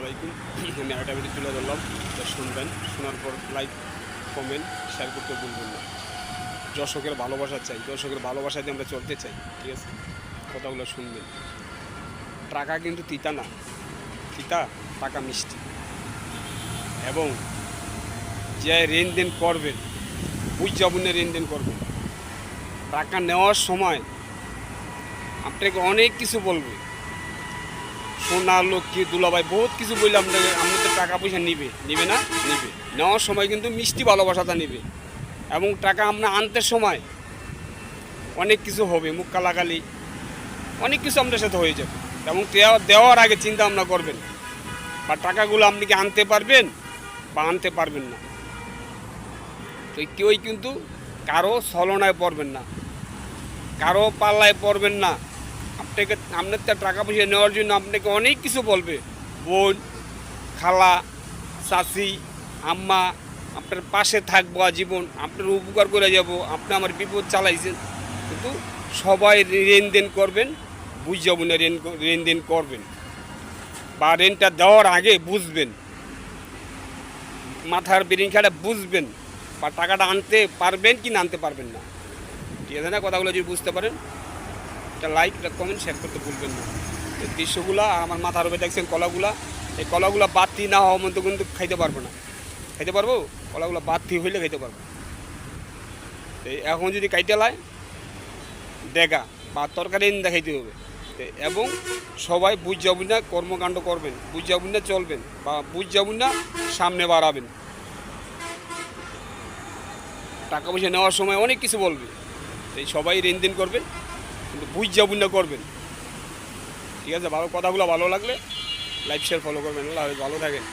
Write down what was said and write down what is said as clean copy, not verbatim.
আলাইকুম। আমি আরেকটা ভিডিও তুলে ধরলাম, শুনবেন। শোনার পর লাইক, কমেন্ট, শেয়ার করতে ভুলবেন না। দর্শকের ভালোবাসা চাই, দর্শকের ভালোবাসা দিয়ে আমরা চলতে চাই, ঠিক আছে? কথাগুলো শুনবেন। টাকা কিন্তু তিতা না, তিতা টাকা মিষ্টি। এবং যে লেনদেন করবেন, বুঝাবুনে লেনদেন করবেন। টাকা নেওয়ার সময় আপনাকে অনেক কিছু বলবে, সোনা লক্ষ্মী দুলাভাই বহুত কিছু বললে আপনাকে আপনাদের টাকা পয়সা নিবে না, নিবে। নেওয়ার সময় কিন্তু মিষ্টি ভালোবাসাটা নিবে। এবং টাকা আমরা আনতে সময় অনেক কিছু হবে, মুখ কালাকালি অনেক কিছু আপনার সাথে হয়ে যাবে। এবং দেওয়ার আগে চিন্তা ভাবনা করবেন, বা টাকাগুলো আপনি কি আনতে পারবেন বা আনতে পারবেন না। তো কেউই কিন্তু কারো ছলনায় পড়বেন না, কারো পাল্লায় পড়বেন না। আপনাকে আপনার টাকা পয়সা নেওয়ার জন্য আপনাকে অনেক কিছু বলবে, বোন, খালা, চাচি, আম্মা, আপনার পাশে থাকবো আজীবন, আপনার উপকার করে যাব, আপনি আমার বিপদ চালাইছেন। কিন্তু সবাই লেনদেন করবেন, বুঝাবো না লেনদেন করবেন। বা ঋণটা দেওয়ার আগে বুঝবেন, মাথার ব্রেন খেলা বুঝবেন, বা টাকাটা আনতে পারবেন কি না আনতে পারবেন না, ঠিক আছে না? কথাগুলো যদি বুঝতে পারেন, একটা লাইক, একটা কমেন্ট, শেয়ার করতে ভুলবেন না। এই দৃশ্যগুলো আর আমার মাথার উপরে দেখছেন কলাগুলা, এই কলাগুলো বাতি না হওয়া মতো কিন্তু খাইতে পারবো না। খাইতে পারবো? কলাগুলো বাতি হইলে খাইতে পারবো। এই এখন যদি কাইতে লাই দেখা বা তরকারি দেখাইতে হবে। এবং সবাই বুঝ যাবেন না কর্মকাণ্ড করবেন, বুঝ যাবেন না চলবেন, বা বুঝ যাবেন না সামনে বাড়াবেন। টাকা পয়সা নেওয়ার সময় অনেক কিছু বলবে, এই সবাই লেনদেন করবেন, কিন্তু বুঝ যাবেন না করবেন, ঠিক আছে? ভালো কথাগুলো ভালো লাগলে লাইক শেয়ার ফলো করবেন। ভালো থাকেন।